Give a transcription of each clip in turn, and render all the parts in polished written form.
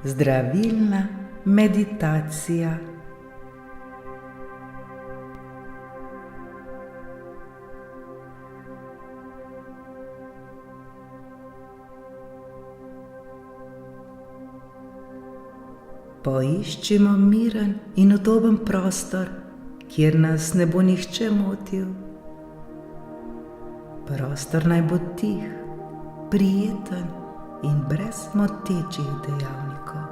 Zdravilna meditacija. Poiščimo miren in udoben prostor, kjer nas ne bo nihče motil. Prostor naj bo tih, prijeten in brez motečih dejavnikov.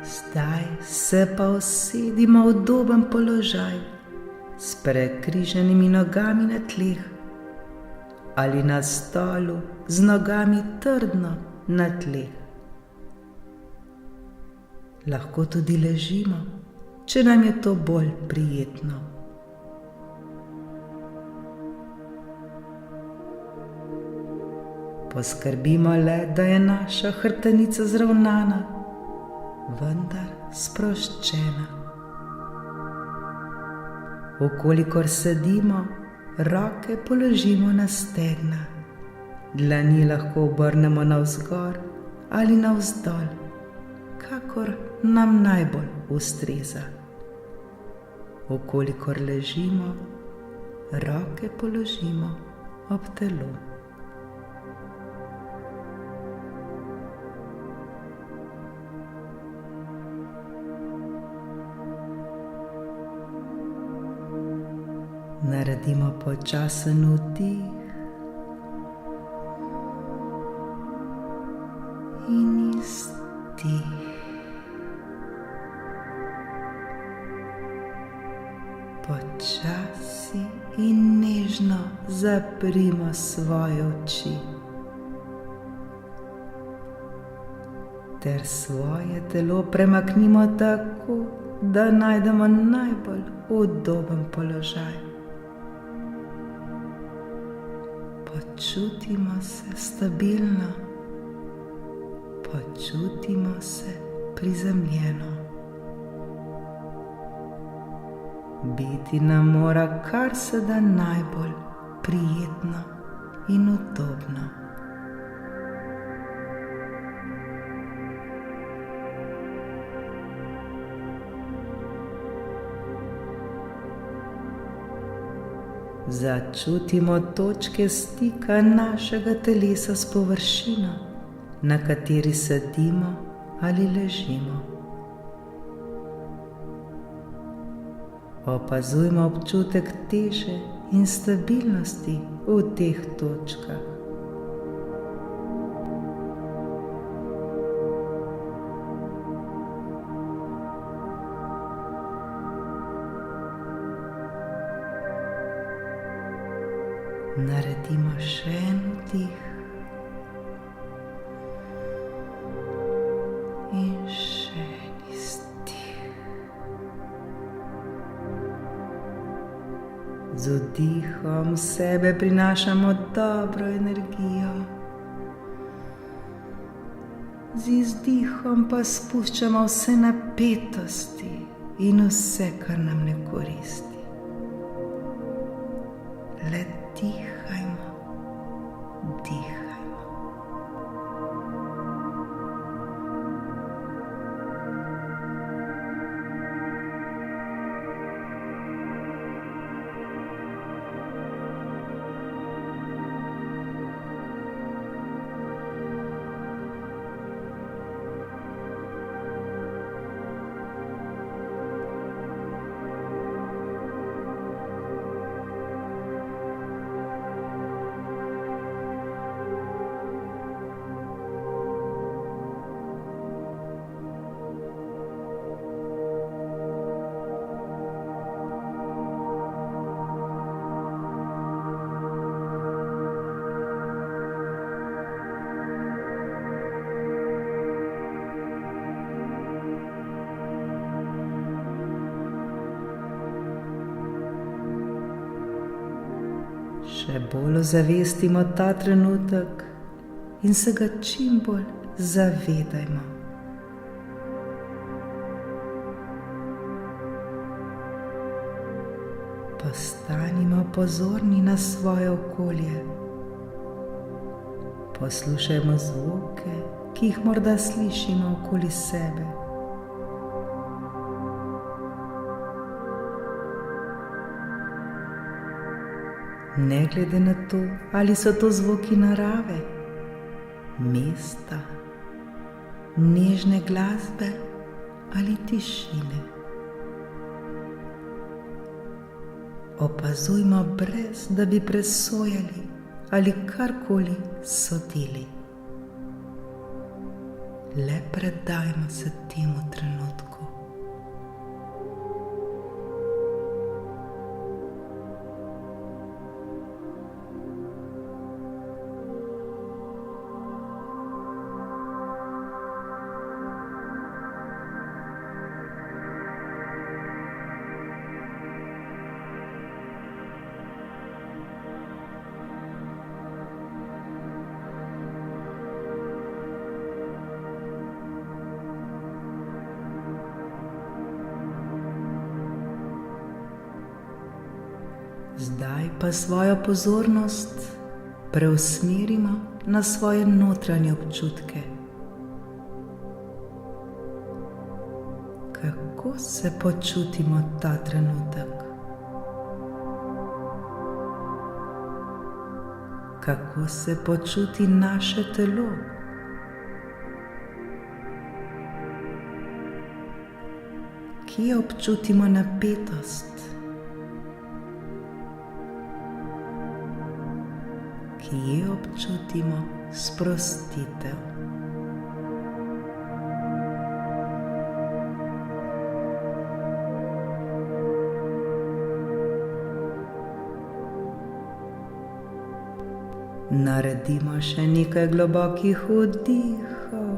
Zdaj se pa usedimo v udoben položaj s prekrižanimi nogami na tleh ali na stolu z nogami trdno na tleh. Lahko tudi ležimo, če nam je to bolj prijetno. Poskrbimo le, da je naša hrbtenica zravnana, vendar sproščena. Vkolikor sedimo, roke položimo na stegna, dlani lahko obrnemo navzgor ali navzdol, kakor nam najbolj ustreza. Vkolikor ležimo, roke položimo ob telo. Naredimo počasen vdih in izdih. Počasi in nežno zaprimo svoje oči ter svoje telo premaknimo tako, da najdemo najbolj udoben položaj. Počutimo se stabilno, počutimo se prizemljeno. Biti nam mora kar se da najbolj prijetno in udobno. Začutimo točke stika našega telesa s površino, na kateri sedimo ali ležimo. Opazujmo občutek teže in stabilnosti v teh točkah. Naredimo še en vdih in še en izdih. Z vdihom v sebe prinašamo dobro energijo, z izdihom pa spuščamo vse napetosti in vse, kar nam ne koristi. Le dihajmo, dihajmo. Še bolj ozavestimo ta trenutek in se ga čim bolj zavedajmo. Postanimo pozorni na svoje okolje. Poslušajmo zvoke, ki jih morda slišimo okoli sebe. Ne glede na to, ali so to zvoki narave, mesta, nežne glasbe ali tišine. Opazujmo, brez da bi presojali ali karkoli sodili. Le predajmo se temu trenutku. Zdaj pa svojo pozornost preusmerimo na svoje notranje občutke. Kako se počutimo ta trenutek? Kako se počuti naše telo? Kje občutimo napetost? Kje občutimo sprostitev? Naredimo še nekaj globokih vdihov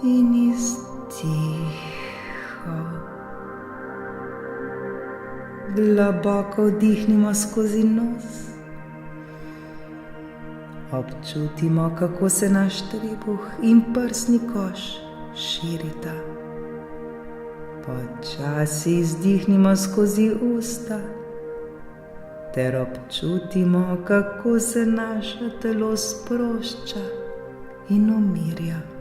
in izdihov. Globoko vdihnimo skozi nos. Občutimo, kako se naš trebuh in prsni koš širita. Počasi izdihnimo skozi usta ter občutimo, kako se naše telo sprošča in umirja.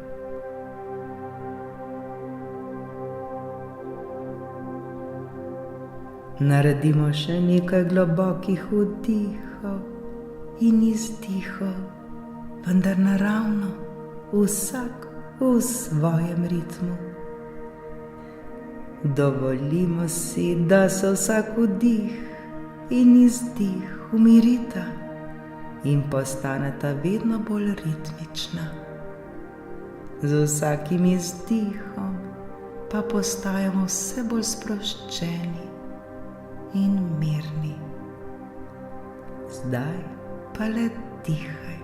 Naredimo še nekaj globokih vdihov in izdihov, vendar naravno, vsak v svojem ritmu. Dovolimo si, da se vsak vdih in izdih umirita in postaneta vedno bolj ritmična. Z vsakim izdihom pa postajamo vse bolj sproščeni in mirni. Zdaj pa le dihajmo.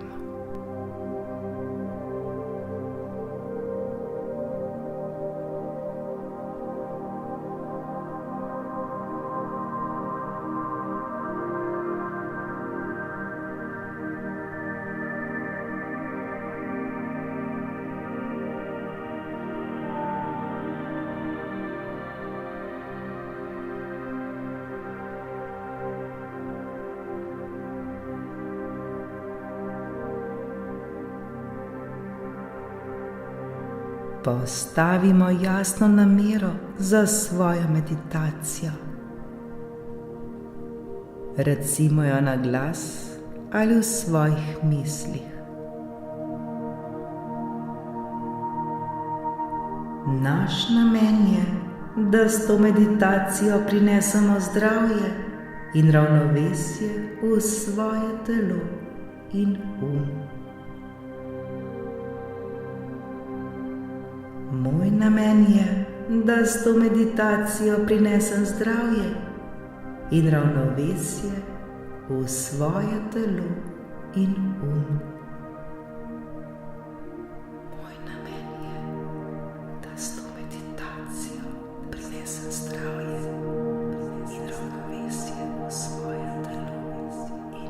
Postavimo jasno namero za svojo meditacijo. Recimo jo na glas ali v svojih mislih. Naš namen je, da s to meditacijo prinesemo zdravje in ravnovesje v svoje telo in Moj namen je, da s to meditacijo prinesem zdravje in ravnovesje v svoje telo in Moj namen je, da s to meditacijo prinesem zdravje in ravnovesje v svoje telo in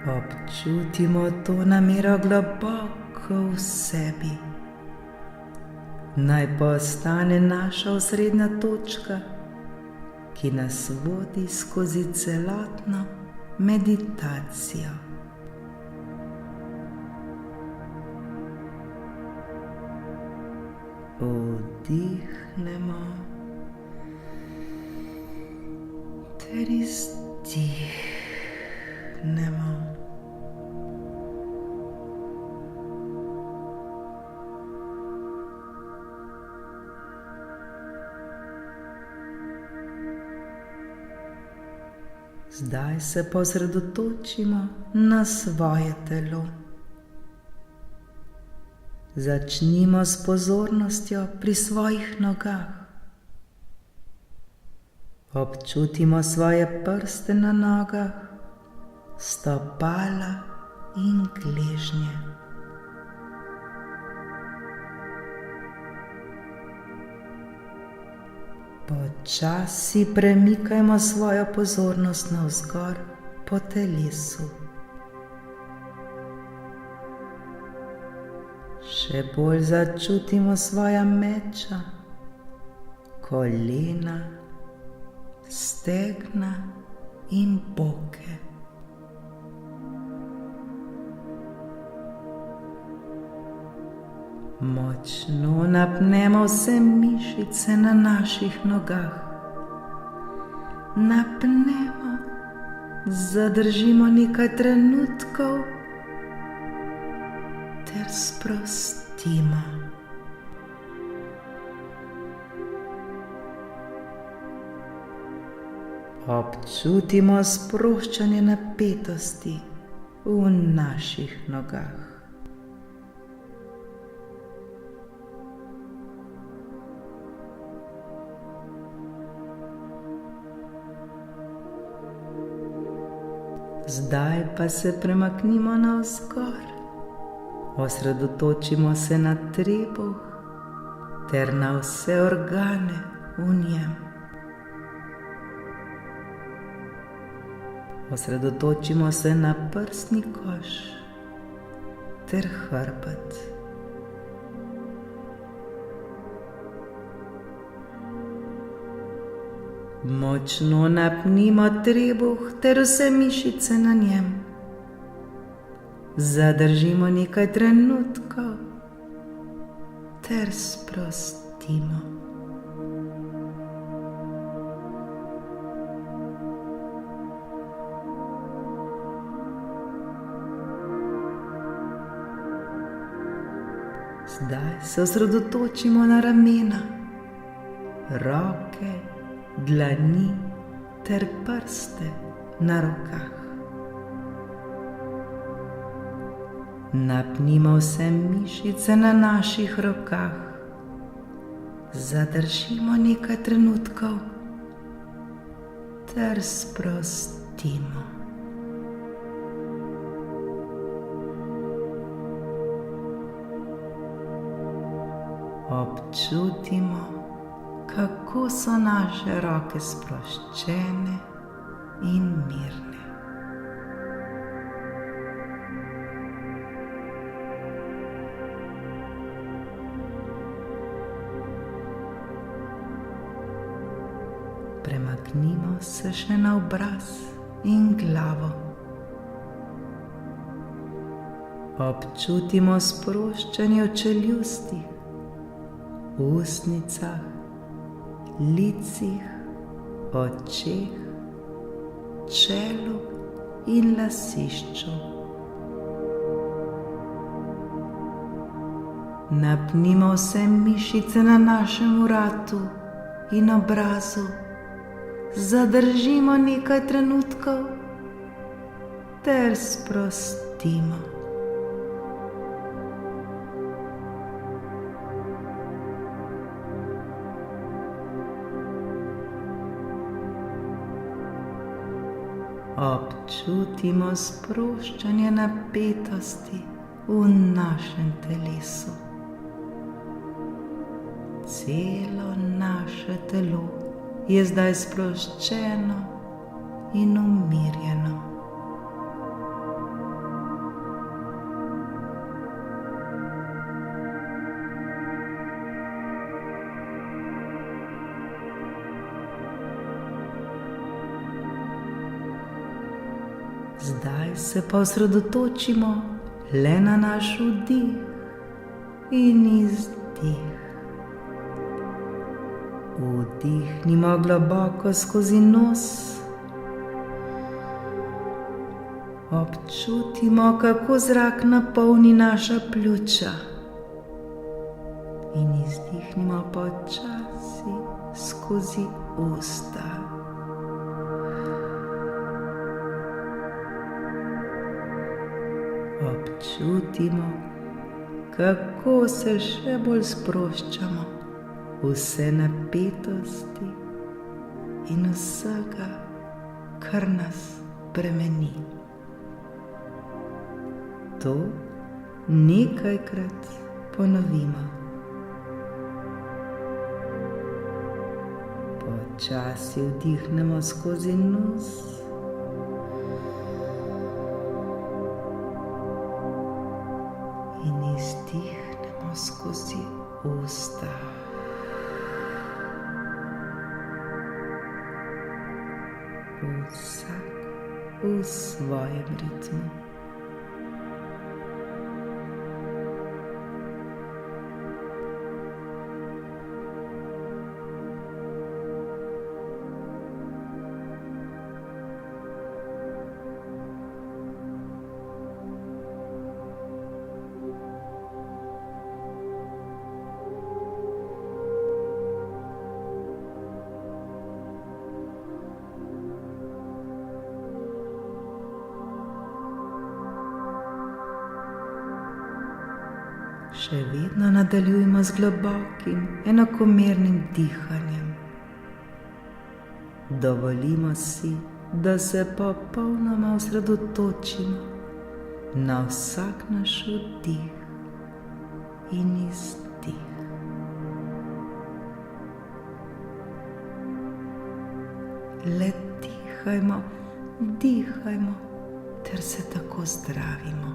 Občutimo to namero globoko globoko v sebi. Naj pa ostane naša osrednja točka, ki nas vodi skozi celotno meditacijo. Vdihnemo ter izdihnemo. Zdaj se pa osredotočimo na svoje telo. Začnimo s pozornostjo pri svojih nogah. Občutimo svoje prste na nogah, stopala in gležnje. Počasi premikajmo svojo pozornost navzgor po telesu. Še bolj začutimo svoja meča, kolena, stegna in boke. Močno napnemo vse mišice na naših nogah. Napnemo, zadržimo nekaj trenutkov ter sprostimo. Občutimo sproščanje napetosti v naših nogah. Zdaj pa se premaknimo navzgor. Osredotočimo se na trebuh ter na vse organe v njem. Osredotočimo se na prsni koš ter hrbet. Močno napnimo trebuh ter vse mišice na njem. Zadržimo nekaj trenutkov ter sprostimo. Zdaj se osredotočimo na ramena, roke, dlani ter prste na rokah. Napnimo vse mišice na naših rokah. Zadržimo nekaj trenutkov ter sprostimo. Občutimo, kako so naše roke sproščene in mirne. Premaknimo se še na obraz in glavo. Občutimo sproščanje v čeljustih, ustnicah, licih, očeh, čelu in lasišču. Napnimo vse mišice na našem vratu in obrazu. Zadržimo nekaj trenutkov ter sprostimo. Občutimo sproščanje napetosti v našem telesu. Celo naše telo je zdaj sproščeno in umirjeno. Zdaj se pa osredotočimo le na naš vdih in izdih. Vdihnimo globoko skozi nos. Občutimo, kako zrak napolni naša pljuča. In izdihnimo počasi skozi usta. Občutimo, kako se še bolj sproščamo vse napetosti in vsega, kar nas bremeni. To nekajkrat ponovimo. Počasi vdihnemo skozi nos. In izdihnemo skozi usta. Vsak v svojem ritmu. Še vedno nadaljujemo z globokim, enakomernim dihanjem. Dovolimo si, da se popolnoma osredotočimo na vsak naš vdih in izdih. Le dihajmo, dihajmo, ter se tako zdravimo.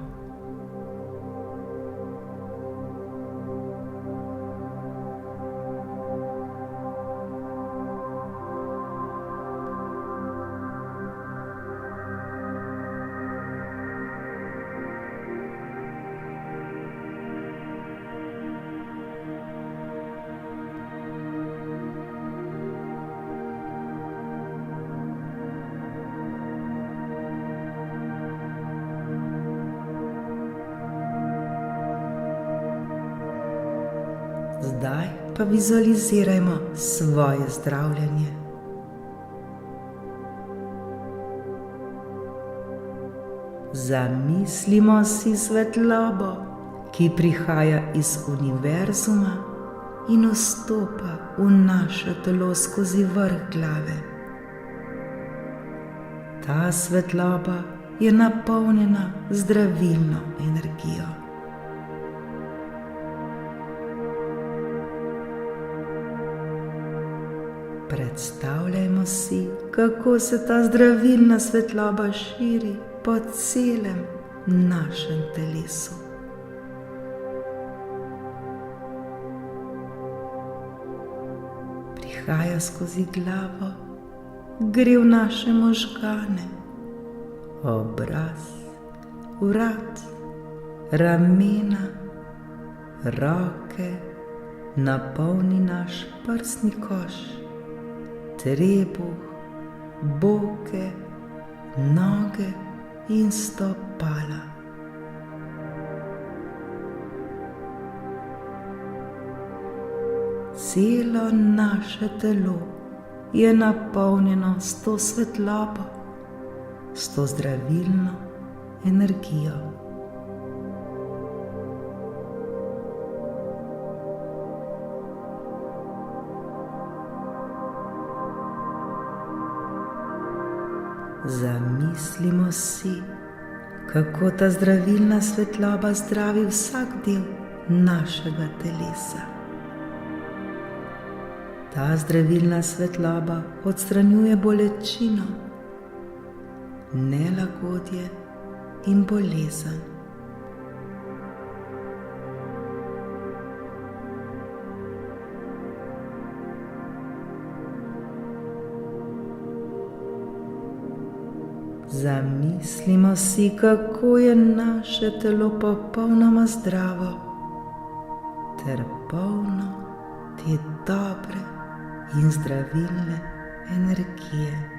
Zdaj pa vizualizirajmo svoje zdravljenje. Zamislimo si svetlobo, ki prihaja iz univerzuma in vstopa v naše telo skozi vrh glave. Ta svetloba je napolnjena z zdravilno energijo. Predstavljajmo si, kako se ta zdravilna svetloba širi po celem našem telesu. Prihaja skozi glavo, gre v naše možgane, obraz, vrat, ramena, roke, napolni naš prsni koš, trebuh, boke, noge in stopala. Celo naše telo je napolnjeno s to svetlobo, s to zdravilno energijo. Zamislimo si, kako ta zdravilna svetloba zdravi vsak del našega telesa. Ta zdravilna svetloba odstranjuje bolečino, nelagodje in bolezen. Zamislimo si, kako je naše telo popolnoma zdravo ter polno te dobre in zdravilne energije.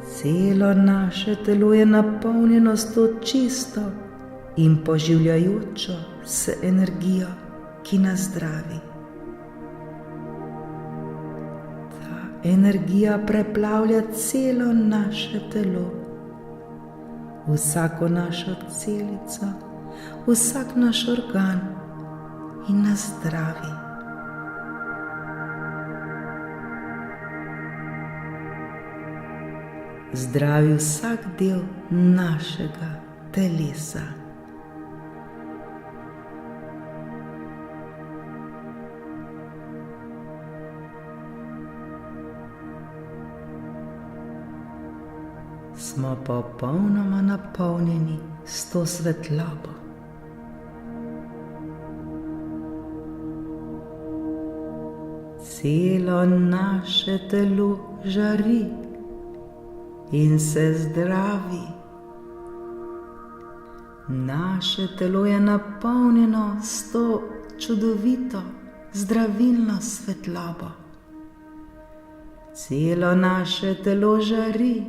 Celo naše telo je napolnjeno s to čisto in poživljajočo se energijo, ki nas zdravi. Ta energija preplavlja celo naše telo, vsako našo celico, vsak naš organ in nas zdravi. Zdravi vsak del našega telesa. Smo popolnoma napolnjeni s to svetlobo. Celo naše telo žari in se zdravi. Naše telo je napolnjeno s to čudovito, zdravilno svetlobo. Celo naše telo žari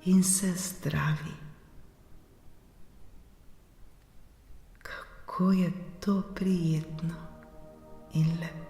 in se zdravi. Kako je to prijetno in lepo.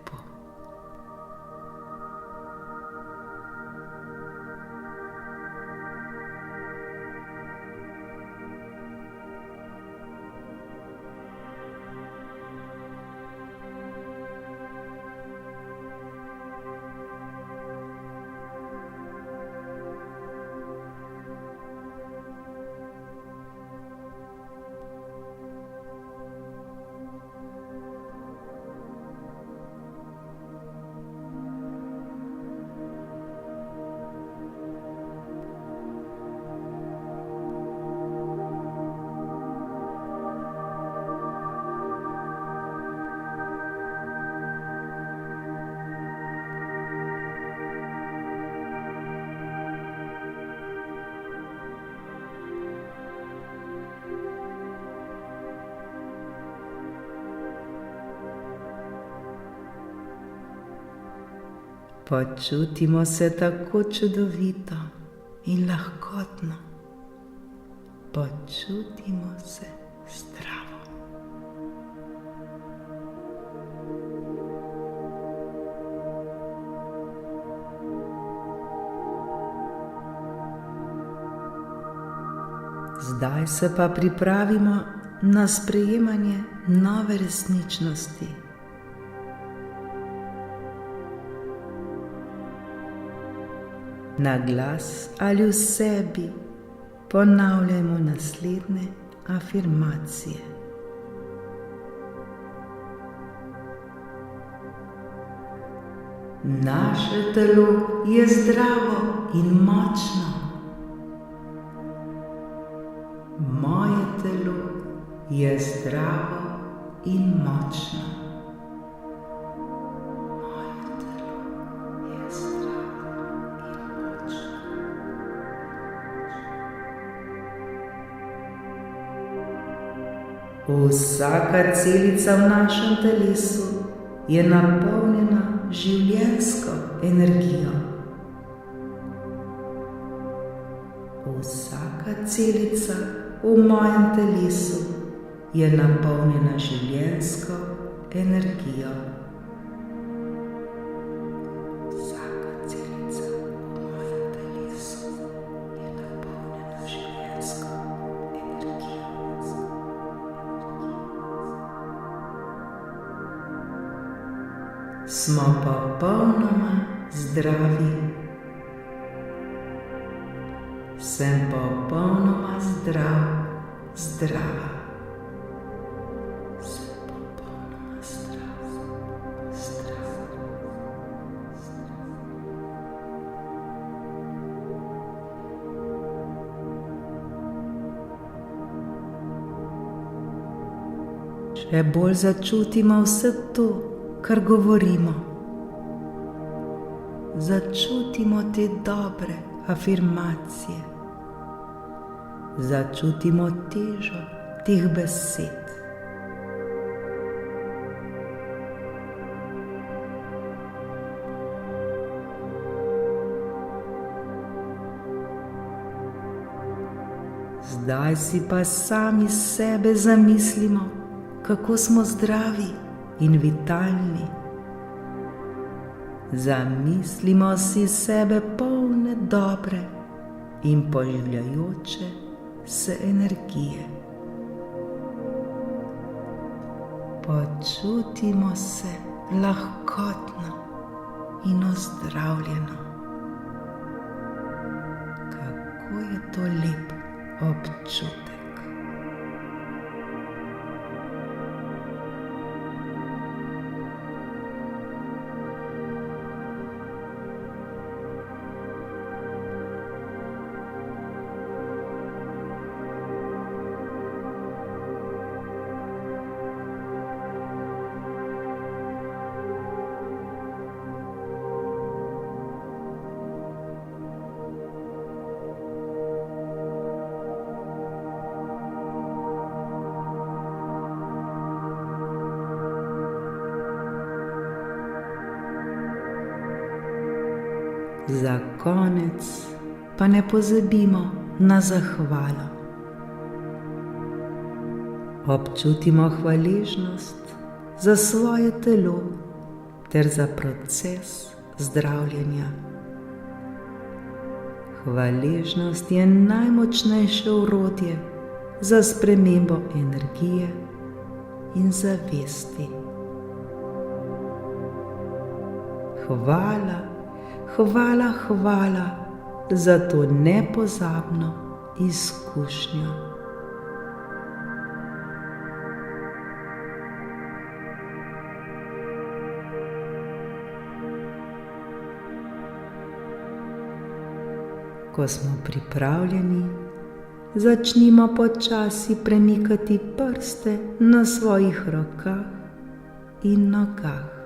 Počutimo se tako čudovito in lahkotno. Počutimo se zdravo. Zdaj se pa pripravimo na sprejemanje nove resničnosti. Na glas ali v sebi ponavljajmo naslednje afirmacije. Naše telo je zdravo in močno. Moje telo je zdravo in močno. Vsaka celica v našem telesu je napolnjena življenjsko energijo. Vsaka celica v mojem telesu je napolnjena življenjsko energijo. Vsaka celica v mojem telesu je napolnjena življenjsko energijo. Smo popolnoma zdravi. Sem popolnoma zdrav, zdrava. Sem popolnoma zdrav, zdrava. še bolj začutimo vse to, kar govorimo. Začutimo te dobre afirmacije. Začutimo težo teh besed. Zdaj si pa sami sebe zamislimo, kako smo zdravi in vitalni. Zamislimo si sebe polne dobre in poživljajoče se energije. Počutimo se lahkotno in ozdravljeno. Kako je to lep občutek. Za konec pa ne pozabimo na zahvalo. Občutimo hvaležnost za svoje telo ter za proces zdravljenja. Hvaležnost je najmočnejše orodje za spremembo energije in zavesti. Hvala, hvala, hvala za to nepozabno izkušnjo. Ko smo pripravljeni, začnimo počasi premikati prste na svojih rokah in nogah.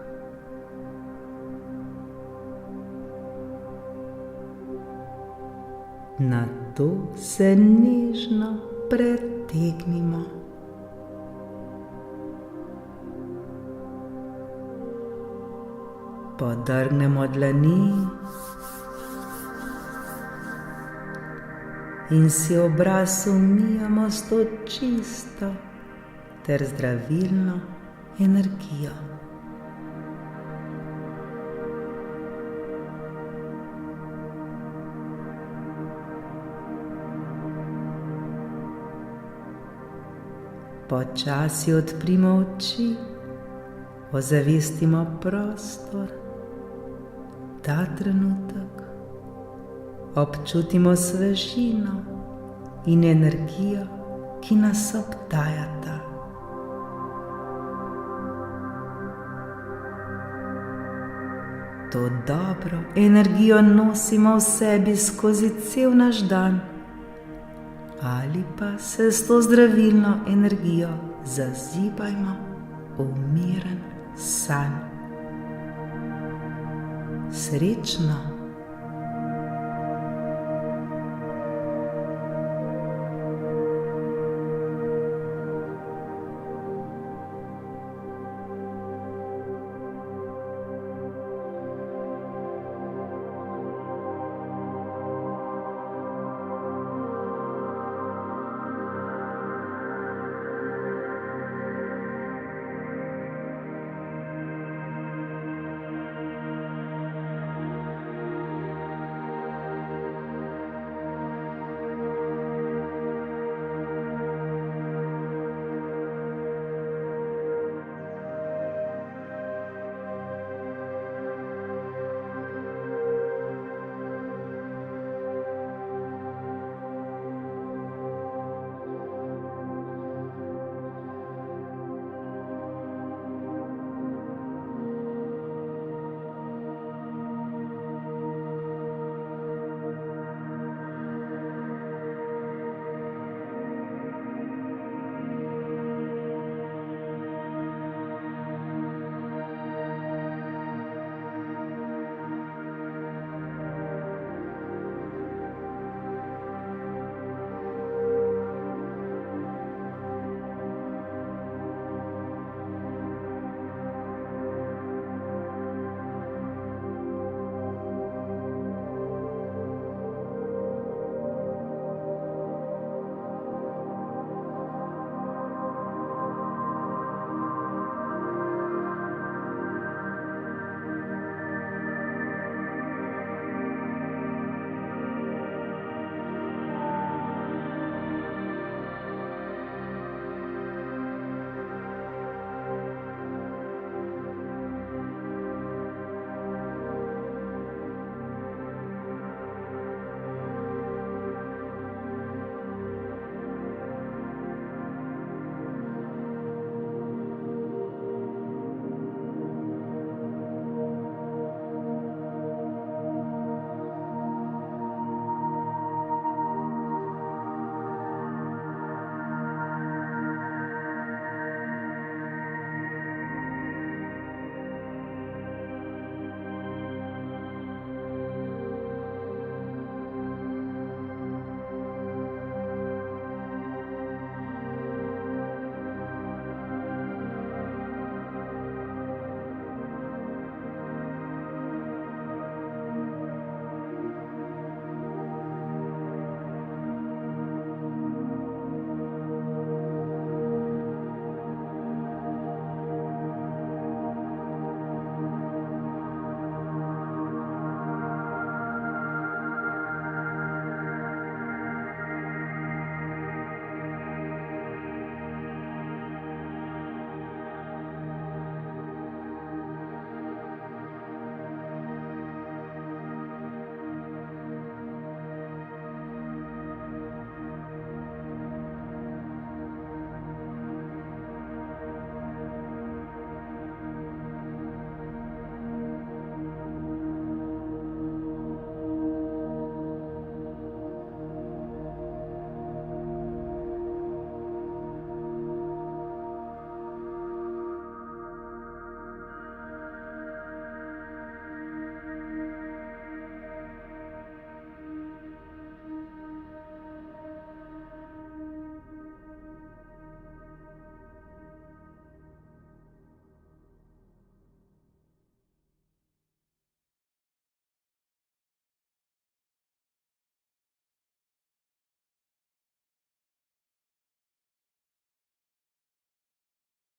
Nato se nežno pretegnimo. Podrgnemo dlani in si obraz umijemo s to čisto ter zdravilno energijo. Počasi odprimo oči, ozavestimo prostor, ta trenutek, občutimo svežino in energijo, ki nas obdajata. To dobro energijo nosimo v sebi skozi cel naš dan, ali pa se s to zdravilno energijo zazibajmo v miren san. Srečno!